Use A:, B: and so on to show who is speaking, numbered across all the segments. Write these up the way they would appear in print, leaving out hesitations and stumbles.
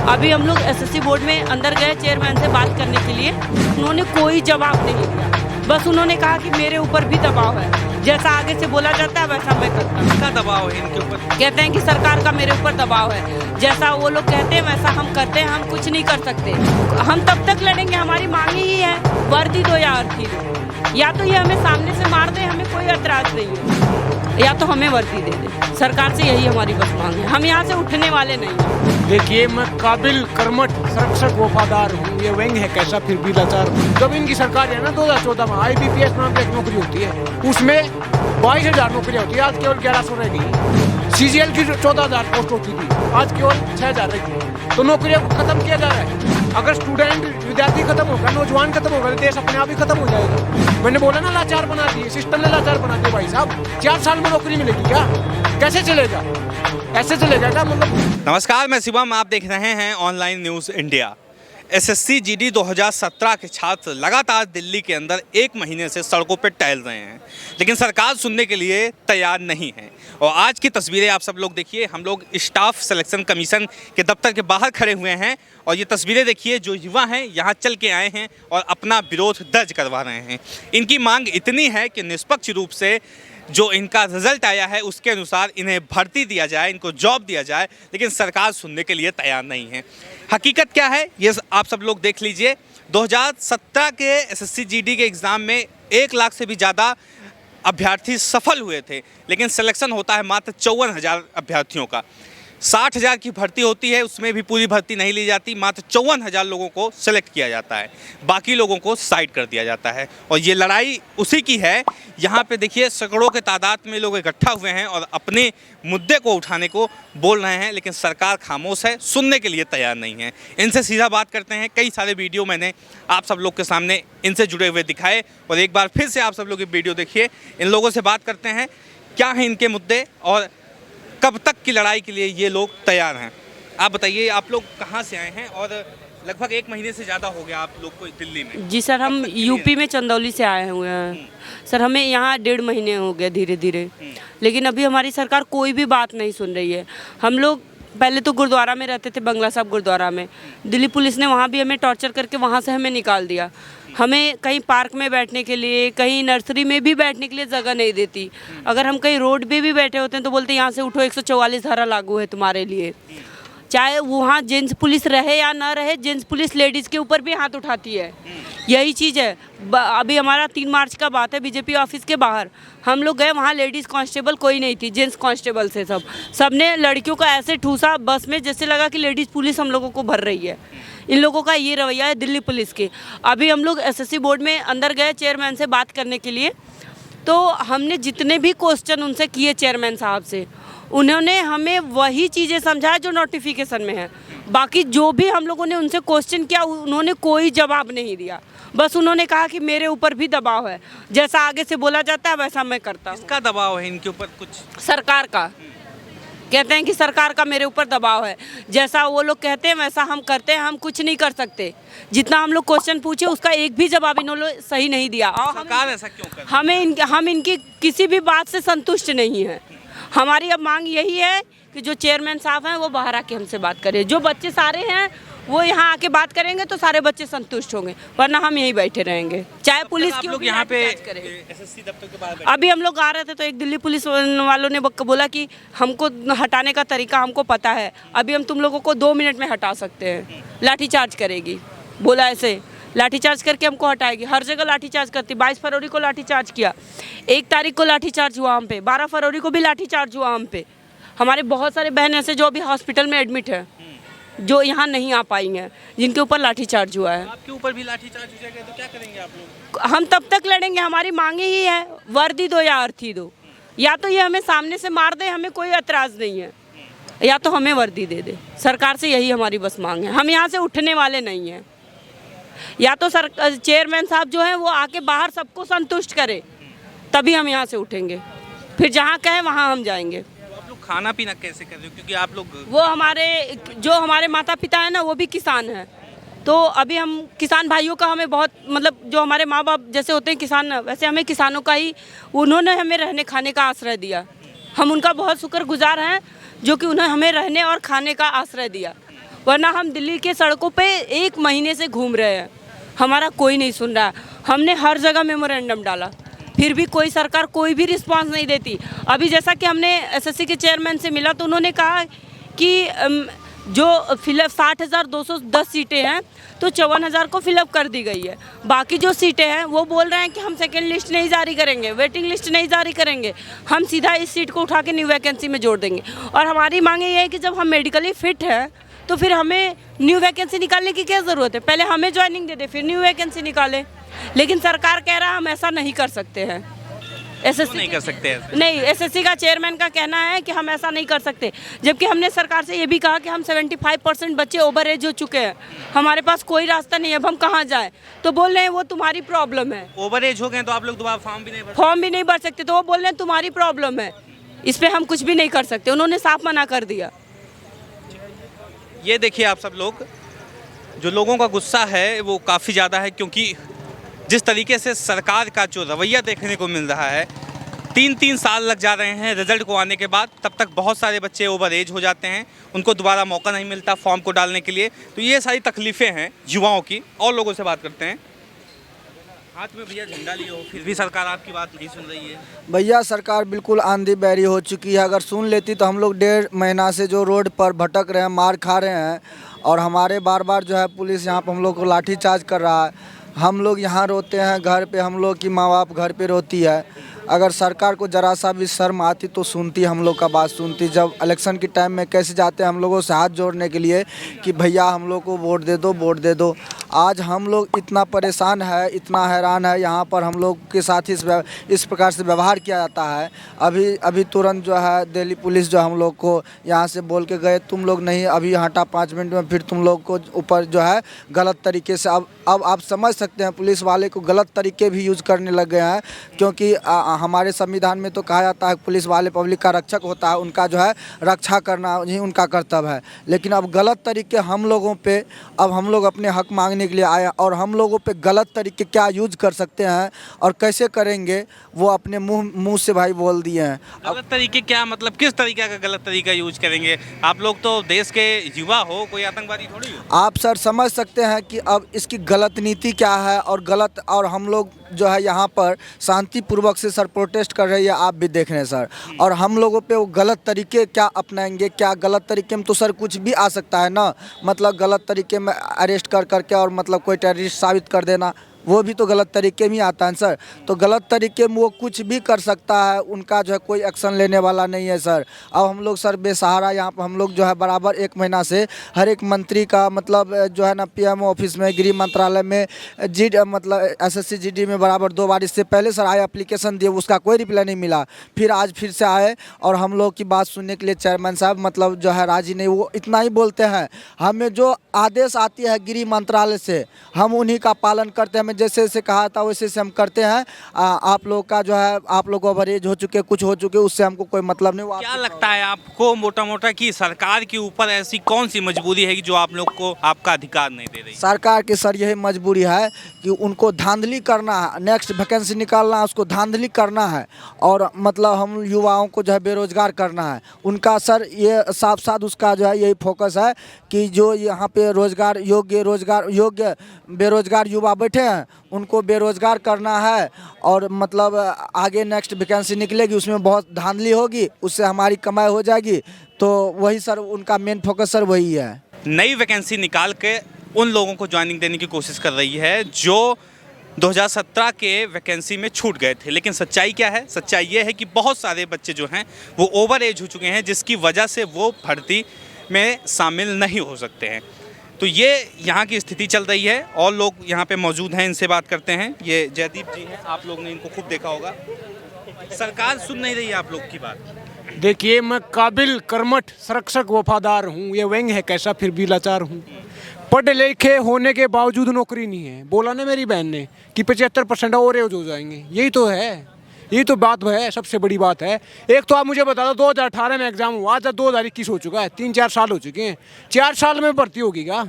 A: अभी हम लोग एसएससी बोर्ड में अंदर गए चेयरमैन से बात करने के लिए, उन्होंने कोई जवाब नहीं दिया। बस उन्होंने कहा कि मेरे ऊपर भी दबाव है, जैसा आगे से बोला जाता है वैसा मैं करता हूँ।
B: किसका दबाव है इनके ऊपर?
A: कहते हैं कि सरकार का मेरे ऊपर दबाव है, जैसा वो लोग कहते हैं वैसा हम करते हैं, हम कुछ नहीं कर सकते। हम तब तक लड़ेंगे, हमारी मांग ही है वर्दी दो या अर्थी दो, या तो ये हमें सामने से मार दे, हमें कोई एतराज नहीं है, या तो हमें वर्दी दे दे। सरकार से यही हमारी बस मांग है, हम यहाँ से उठने वाले नहीं हैं।
C: देखिए, मैं काबिल, कर्मठ, संरक्षक, वफादार हूँ। ये व्यंग है कैसा, फिर भी लाचार हूँ। जब इनकी सरकार है ना 2014 में IBPS नाम की एक नौकरी होती है, उसमें 22,000 नौकरियाँ होती है, आज केवल 1100 रह गई। CGL की 14,000 पोस्ट होती थी, आज केवल 6,000 रह गई। तो नौकरियों को खत्म किया जा रहा है। अगर स्टूडेंट, विद्यार्थी खत्म होगा, नौजवान खत्म होगा, तो देश अपने आप ही खत्म हो जाएगा। मैंने बोला ना, लाचार बना दिए, सिस्टम ने लाचार बना दिया। भाई साहब, 4 साल में नौकरी मिलेगी क्या? कैसे चलेगा? ऐसे चलेगा क्या? मतलब।
B: नमस्कार, मैं शिवम, आप देख रहे हैं online news India. SSC GD 2017 के छात्र लगातार दिल्ली के अंदर 1 महीने से सड़कों पर टहल रहे हैं, लेकिन सरकार सुनने के लिए तैयार नहीं है। और आज की तस्वीरें आप सब लोग देखिए, हम लोग स्टाफ सिलेक्शन कमीशन के दफ्तर के बाहर खड़े हुए हैं और ये तस्वीरें देखिए, जो युवा हैं यहाँ चल के आए हैं और अपना विरोध दर्ज करवा रहे हैं। इनकी मांग इतनी है कि निष्पक्ष रूप से जो इनका रिजल्ट आया है उसके अनुसार इन्हें भर्ती दिया जाए, इनको जॉब दिया जाए, लेकिन सरकार सुनने के लिए तैयार नहीं है। हकीकत क्या है ये आप सब लोग देख लीजिए। 2017 के SSC GD के एग्ज़ाम में 1 लाख से भी ज़्यादा अभ्यर्थी सफल हुए थे, लेकिन सिलेक्शन होता है मात्र 54,000 अभ्यर्थियों का। 60,000 की भर्ती होती है, उसमें भी पूरी भर्ती नहीं ली जाती, मात्र 54,000 लोगों को सिलेक्ट किया जाता है, बाकी लोगों को साइड कर दिया जाता है। और ये लड़ाई उसी की है। यहाँ पे देखिए, सैकड़ों के तादाद में लोग इकट्ठा हुए हैं और अपने मुद्दे को उठाने को बोल रहे हैं, लेकिन सरकार खामोश है, सुनने के लिए तैयार नहीं है। इनसे सीधा बात करते हैं। कई सारे वीडियो मैंने आप सब लोग के सामने इनसे जुड़े हुए दिखाए और एक बार फिर से आप सब लोग ये वीडियो देखिए। इन लोगों से बात करते हैं, क्या हैं इनके मुद्दे और कब तक की लड़ाई के लिए ये लोग तैयार हैं। आप बताइए, आप लोग कहाँ से आए हैं और लगभग 1 महीने से ज़्यादा हो गया आप लोग को दिल्ली में?
A: जी सर, हम यूपी में चंदौली से आए हुए हैं सर। हमें यहाँ 1.5 महीने हो गए धीरे धीरे, लेकिन अभी हमारी सरकार कोई भी बात नहीं सुन रही है। हम लोग पहले तो गुरुद्वारा में रहते थे, बंगला साहब गुरुद्वारा में। दिल्ली पुलिस ने वहाँ भी हमें टॉर्चर करके वहाँ से हमें निकाल दिया। हमें कहीं पार्क में बैठने के लिए, कहीं नर्सरी में भी बैठने के लिए जगह नहीं देती। अगर हम कहीं रोड पे भी बैठे होते हैं तो बोलते हैं यहाँ से उठो, 144 धारा लागू है तुम्हारे लिए। चाहे वहाँ जेंट्स पुलिस रहे या ना रहे, जेंट्स पुलिस लेडीज़ के ऊपर भी हाथ उठाती है। यही चीज़ है। अभी हमारा 3 मार्च का बात है, BJP ऑफिस के बाहर हम लोग गए, वहाँ लेडीज़ कांस्टेबल कोई नहीं थी, जेंट्स कांस्टेबल से सबने लड़कियों का ऐसे ठूसा बस में, जैसे लगा कि लेडीज़ पुलिस हम लोगों को भर रही है। इन लोगों का ये रवैया है दिल्ली पुलिस के। अभी हम लोग SSC बोर्ड में अंदर गए चेयरमैन से बात करने के लिए, तो हमने जितने भी क्वेश्चन उनसे किए चेयरमैन साहब से, उन्होंने हमें वही चीज़ें समझाया जो नोटिफिकेशन में है। बाकी जो भी हम लोगों ने उनसे क्वेश्चन किया, उन्होंने कोई जवाब नहीं दिया। बस उन्होंने कहा कि मेरे ऊपर भी दबाव है, जैसा आगे से बोला जाता है वैसा मैं करता हूँ।
B: किसका दबाव है इनके ऊपर? कुछ
A: सरकार का। कहते हैं कि सरकार का मेरे ऊपर दबाव है, जैसा वो लोग कहते हैं वैसा हम करते हैं, हम कुछ नहीं कर सकते। जितना हम लोग क्वेश्चन पूछे उसका एक भी जवाब इन्होंने सही नहीं दिया। और
B: सरकार ऐसा क्यों कर रही है?
A: हम इनकी किसी भी बात से संतुष्ट नहीं है। हमारी अब मांग यही है कि जो चेयरमैन साहब हैं वो बाहर आके हमसे बात करें। जो बच्चे सारे हैं वो यहाँ आके बात करेंगे तो सारे बच्चे संतुष्ट होंगे, वरना हम यहीं बैठे रहेंगे, चाहे पुलिस
B: आप
A: क्यों
B: लोग
A: भी
B: यहाँ पे
A: लाठीचार्ज करे।
B: SSC दफ्तर के बाहर
A: अभी हम लोग आ रहे थे तो एक दिल्ली पुलिस वालों ने बोला कि हमको हटाने का तरीका हमको पता है, अभी हम तुम लोगों को 2 मिनट में हटा सकते हैं, लाठीचार्ज करेगी। बोला ऐसे लाठीचार्ज करके हमको हटाएगी। हर जगह लाठीचार्ज करती। 22 फरवरी को लाठीचार्ज किया, 1 तारीख को लाठीचार्ज हुआ हम पे, 12 फरवरी को भी लाठीचार्ज हुआ हम पे। हमारे बहुत सारे बहन ऐसे जो अभी हॉस्पिटल में एडमिट है, जो यहाँ नहीं आ पाई हैं, जिनके ऊपर लाठीचार्ज हुआ है।
B: आपके ऊपर भी लाठीचार्ज हो जाएगा तो क्या करेंगे आप लोग?
A: हम तब तक लड़ेंगे, हमारी मांगे ही है वर्दी दो या अर्थी दो, या तो ये हमें सामने से मार दे, हमें कोई एतराज़ नहीं है, या तो हमें वर्दी दे दे। सरकार से यही हमारी बस मांग है। हम यहाँ से उठने वाले नहीं हैं। या तो चेयरमैन साहब जो हैं वो आके बाहर सबको संतुष्ट करे, तभी हम यहाँ से उठेंगे। फिर जहाँ कहें वहाँ हम जाएंगे।
B: आप लोग खाना पीना कैसे कर रहे हो? क्योंकि आप लोग
A: वो हमारे माता पिता है ना, वो भी किसान हैं, तो अभी हम किसान भाइयों का हमें बहुत मतलब जो हमारे माँ बाप जैसे होते हैं किसान, वैसे हमें किसानों का ही उन्होंने हमें रहने खाने का आश्रय दिया। हम उनका बहुत शुक्रगुजार हैं जो कि उन्होंने हमें रहने और खाने का आश्रय दिया। वरना हम दिल्ली के सड़कों पे 1 महीने से घूम रहे हैं, हमारा कोई नहीं सुन रहा है। हमने हर जगह मेमोरेंडम डाला, फिर भी कोई सरकार कोई भी रिस्पांस नहीं देती। अभी जैसा कि हमने एसएससी के चेयरमैन से मिला तो उन्होंने कहा कि जो फिलअप 60,210 सीटें हैं तो 54,000 को फिलअप कर दी गई है। बाकी जो सीटें हैं वो बोल रहे हैं कि हम सेकेंड लिस्ट नहीं जारी करेंगे, वेटिंग लिस्ट नहीं जारी करेंगे, हम सीधा इस सीट को उठा के न्यू वैकेंसी में जोड़ देंगे। और हमारी मांगे ये है कि जब हम मेडिकली फिट हैं तो फिर हमें न्यू वैकेंसी निकालने की क्या ज़रूरत है, पहले हमें ज्वाइनिंग दे दे फिर न्यू वैकेंसी निकालें। लेकिन सरकार कह रहा है हम ऐसा नहीं कर सकते हैं। एसएससी
B: नहीं कर सकते हैं।
A: नहीं, एसएससी का चेयरमैन का कहना है कि हम ऐसा नहीं कर सकते, जबकि हमने सरकार से ये भी कहा कि हम 75% बच्चे ओवर एज हो चुके हैं, हमारे पास कोई रास्ता नहीं है, अब हम कहाँ जाएं। तो बोल रहे हैं वो तुम्हारी प्रॉब्लम है,
B: ओवर एज हो गए तो आप लोग दोबारा फॉर्म भी नहीं
A: भर सकते। तो वो बोल रहे हैं तुम्हारी प्रॉब्लम है, इस पर हम कुछ भी नहीं कर सकते। उन्होंने साफ मना कर दिया।
B: ये देखिए आप सब लोग, जो लोगों का गुस्सा है वो काफ़ी ज़्यादा है, क्योंकि जिस तरीके से सरकार का जो रवैया देखने को मिल रहा है, 3-3 साल लग जा रहे हैं रिजल्ट को आने के बाद, तब तक बहुत सारे बच्चे ओवर एज हो जाते हैं, उनको दोबारा मौका नहीं मिलता फॉर्म को डालने के लिए। तो ये सारी तकलीफ़ें हैं युवाओं की। और लोगों से बात करते हैं। हाथ में भैया झंडा लिए हो, फिर भी सरकार आपकी बात नहीं सुन रही है।
D: भैया सरकार बिल्कुल आंधी बहरी हो चुकी है। अगर सुन लेती तो हम लोग 1.5 महीना से जो रोड पर भटक रहे हैं, मार खा रहे हैं, और हमारे बार बार जो है पुलिस यहाँ पर हम लोग को लाठीचार्ज कर रहा है। हम लोग यहाँ रोते हैं घर पे, हम लोग की माँ बाप घर पे रोती है। अगर सरकार को ज़रा सा भी शर्म आती तो सुनती, हम लोग का बात सुनती। जब इलेक्शन के टाइम में कैसे जाते हैं हम लोगों से हाथ जोड़ने के लिए कि भैया हम लोग को वोट दे दो, वोट दे दो। आज हम लोग इतना परेशान है, इतना हैरान है, यहाँ पर हम लोग के साथ इस प्रकार से व्यवहार किया जाता है। अभी तुरंत जो है दिल्ली पुलिस जो हम लोग को यहाँ से बोल के गए, तुम लोग नहीं अभी हटा 5 मिनट में, फिर तुम लोग को ऊपर जो है गलत तरीके से अब आप समझ सकते हैं पुलिस वाले को गलत तरीके भी यूज़ करने लग गए हैं। क्योंकि हमारे संविधान में तो कहा जाता है पुलिस वाले पब्लिक का रक्षक होता है, उनका जो है रक्षा करना ही उनका कर्तव्य है। लेकिन अब गलत तरीके हम लोगों पे, अब हम लोग अपने हक मांगने के लिए आए, और हम लोगों पे गलत तरीके क्या यूज कर सकते हैं और कैसे करेंगे वो अपने मुंह से भाई बोल दिए हैं।
B: गलत तरीके क्या, मतलब किस तरीके का गलत तरीका यूज करेंगे? आप लोग तो देश के युवा हो, कोई आतंकवादी थोड़ी हो।
D: आप सर समझ सकते हैं कि अब इसकी गलत नीति क्या है और हम लोग जो है यहाँ पर शांतिपूर्वक से सर प्रोटेस्ट कर रही है, आप भी देख रहे हैं सर। और हम लोगों पे वो गलत तरीके क्या अपनाएंगे, क्या गलत तरीके में तो सर कुछ भी आ सकता है ना। मतलब गलत तरीके में अरेस्ट कर करके और मतलब कोई टेररिस्ट साबित कर देना, वो भी तो गलत तरीके में आता है सर। तो गलत तरीके में वो कुछ भी कर सकता है, उनका जो है कोई एक्शन लेने वाला नहीं है सर। अब हम लोग सर बेसहारा यहाँ पर हम लोग जो है बराबर 1 महीना से हर एक मंत्री का मतलब जो है ना पीएमओ ऑफिस में, गृह मंत्रालय में, मतलब एसएससी जीडी में बराबर 2 बार इससे पहले सर आए, एप्लीकेशन दिए, उसका कोई रिप्लाई नहीं मिला। फिर आज फिर से आए और हम लोग की बात सुनने के लिए चेयरमैन साहब मतलब जो है राजी नहीं। वो इतना ही बोलते हैं, हमें जो आदेश आती है गृह मंत्रालय से हम उन्हीं का पालन करते हैं, हमें जैसे जैसे कहा था वैसे से हम करते हैं। आप लोग का जो है आप लोग ओवरेज हो चुके, कुछ हो चुके, उससे हमको कोई मतलब नहीं।
B: क्या लगता है आपको मोटा मोटा कि सरकार के ऊपर ऐसी कौन सी मजबूरी है कि जो आप लोग को आपका अधिकार नहीं दे रही?
D: सरकार की सर यही मजबूरी है कि उनको धांधली करना है, नेक्स्ट वैकेंसी निकालना है, उसको धांधली करना है, और मतलब हम युवाओं को जो है बेरोजगार करना है। उनका सर ये साफ साफ उसका जो है यही फोकस है कि जो यहाँ पे रोजगार योग्य बेरोजगार युवा बैठे हैं उनको बेरोजगार करना है, और मतलब आगे नेक्स्ट वैकेंसी निकलेगी उसमें बहुत धांधली होगी, उससे हमारी कमाई हो जाएगी। तो वही सर उनका मेन फोकस सर वही है।
B: नई वैकेंसी निकाल के उन लोगों को ज्वाइनिंग देने की कोशिश कर रही है जो 2017 के वैकेंसी में छूट गए थे। लेकिन सच्चाई क्या है? सच्चाई ये है कि बहुत सारे बच्चे जो हैं वो ओवर एज हो चुके हैं, जिसकी वजह से वो भर्ती में शामिल नहीं हो सकते हैं। तो ये यहाँ की स्थिति चल रही है। और लोग यहाँ पे मौजूद हैं, इनसे बात करते हैं। ये जयदीप जी हैं, आप लोग ने इनको खूब देखा होगा। सरकार सुन नहीं रही है आप लोग की बात।
C: देखिए, मैं काबिल, कर्मठ, संरक्षक, वफादार हूँ। ये व्यंग है कैसा, फिर भी लाचार हूँ। पढ़े लिखे होने के बावजूद नौकरी नहीं है। बोला ना मेरी बहन ने कि 75% और एज हो जाएंगे। यही तो है, यही तो बात है, सबसे बड़ी बात है। एक तो आप मुझे बता दो 2018 में एग्जाम हुआ, आज 2021 हो चुका है, 3-4 साल हो चुके हैं। 4 साल में भर्ती होगी क्या?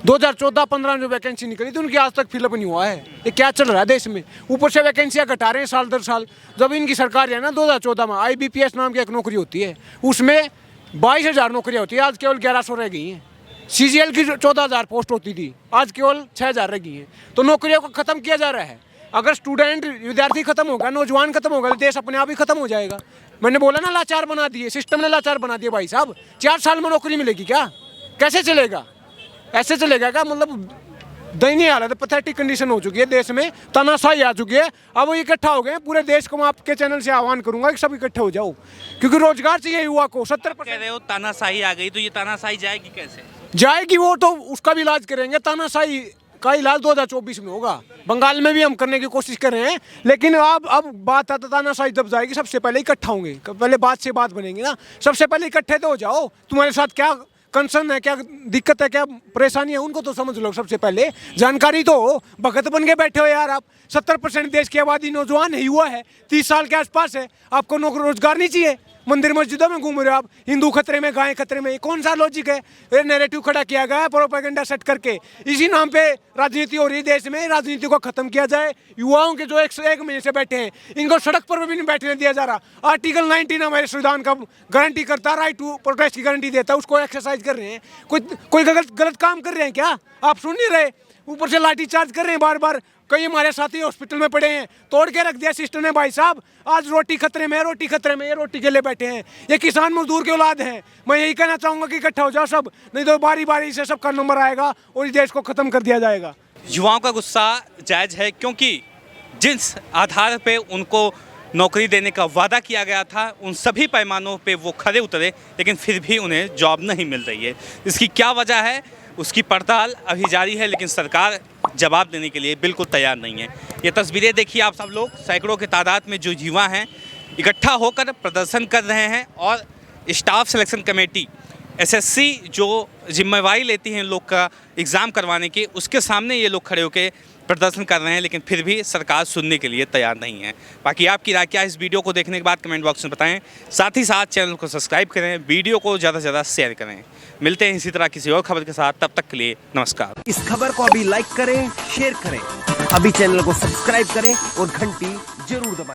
C: 2014-15 में जो वैकेंसी निकली थी उनकी आज तक फिलअप नहीं हुआ है। ये क्या चल रहा है देश में? ऊपर से वैकेंसियाँ घटा रहे हैं साल दर साल। जब इनकी सरकार है ना 2014 में IBPS नाम की एक नौकरी होती है, उसमें 22,000 नौकरियाँ होती है, आज केवल 1100 रह गई हैं। CGL की 14,000 पोस्ट होती थी, आज केवल 6,000 रह गई है। तो नौकरियों को ख़त्म किया जा रहा है। अगर स्टूडेंट विद्यार्थी खत्म होगा, नौजवान खत्म होगा, तो देश अपने आप ही खत्म हो जाएगा। मैंने बोला ना, लाचार बना दिए, सिस्टम ने लाचार बना दिए भाई साहब। 4 साल में नौकरी मिलेगी क्या? कैसे चलेगा? ऐसे चलेगा क्या? मतलब दयनीय हालत, पैथेटिक कंडीशन हो चुकी है देश में, तानाशाही आ चुकी है। अब वो इकट्ठा हो गए पूरे देश को। मैं आपके चैनल से आह्वान करूंगा कि सब इकट्ठे हो जाओ, क्योंकि रोजगार चाहिए युवा को। 70%
B: कह रहे हो तानाशाही आ गई, तो ये तानाशाही जाएगी कैसे?
C: जाएगी, वो तो उसका भी इलाज करेंगे। तानाशाही का इलाज 2024 में होगा। बंगाल में भी हम करने की कोशिश कर रहे हैं, लेकिन अब बात आता तानाशाही जब जाएगी, सबसे पहले इकट्ठा होंगे। पहले बात से बात बनेगी ना, सबसे पहले इकट्ठे तो हो जाओ। तुम्हारे साथ क्या कंसर्न है, क्या दिक्कत है, क्या परेशानी है, उनको तो समझ लो सबसे पहले। जानकारी तो हो, भगत बन के बैठे हो यार आप। 70% देश की आबादी नौजवान है, युवा है, 30 साल के आसपास है। आपको रोजगार नहीं चाहिए? मंदिर मस्जिदों में घूम रहे हो आप, हिंदू खतरे में, गाय खतरे में। कौन सा लॉजिक है? ये नैरेटिव खड़ा किया गया है प्रोपेगेंडा सेट करके। इसी नाम पे राजनीति हो रही है देश में। राजनीति को खत्म किया जाए। युवाओं के जो 101 महीने से बैठे हैं, इनको सड़क पर भी नहीं बैठने दिया जा रहा। आर्टिकल 19 हमारे संविधान का गारंटी करता है, राइट टू प्रोटेस्ट की गारंटी देता है, उसको एक्सरसाइज कर रहे हैं। कोई गलत काम कर रहे हैं क्या? आप सुन नहीं रहे? ऊपर से लाठी चार्ज कर रहे हैं बार बार। कई हमारे साथी हॉस्पिटल में पड़े हैं, तोड़ के रख दिया सिस्टम ने भाई साहब। आज रोटी खतरे में, रोटी खतरे में, ये रोटी के लिए बैठे हैं। ये किसान मजदूर के औलाद हैं। मैं यही कहना चाहूँगा कि इकट्ठा हो जाओ सब, नहीं तो बारी बारी से सबका नंबर आएगा और इस देश को खत्म कर दिया जाएगा।
B: युवाओं का गुस्सा जायज़ है, क्योंकि जिस आधार पे उनको नौकरी देने का वादा किया गया था, उन सभी पैमानों पे वो खरे उतरे, लेकिन फिर भी उन्हें जॉब नहीं मिल रही है। इसकी क्या वजह है, उसकी पड़ताल अभी जारी है, लेकिन सरकार जवाब देने के लिए बिल्कुल तैयार नहीं है। ये तस्वीरें देखिए आप सब लोग, सैकड़ों की तादाद में जो युवा हैं इकट्ठा होकर प्रदर्शन कर रहे हैं। और स्टाफ सिलेक्शन कमेटी SSC जो जिम्मेवारी लेती है इन लोग का एग्ज़ाम करवाने की, उसके सामने ये लोग खड़े होकर प्रदर्शन कर रहे हैं, लेकिन फिर भी सरकार सुनने के लिए तैयार नहीं है। बाकी आपकी राय क्या है इस वीडियो को देखने के बाद कमेंट बॉक्स में बताएं। साथ ही साथ चैनल को सब्सक्राइब करें, वीडियो को ज़्यादा से ज़्यादा शेयर करें। मिलते हैं इसी तरह किसी और खबर के साथ, तब तक के लिए नमस्कार।
E: इस खबर को अभी लाइक करें, शेयर करें, अभी चैनल को सब्सक्राइब करें और घंटी जरूर दबाएं।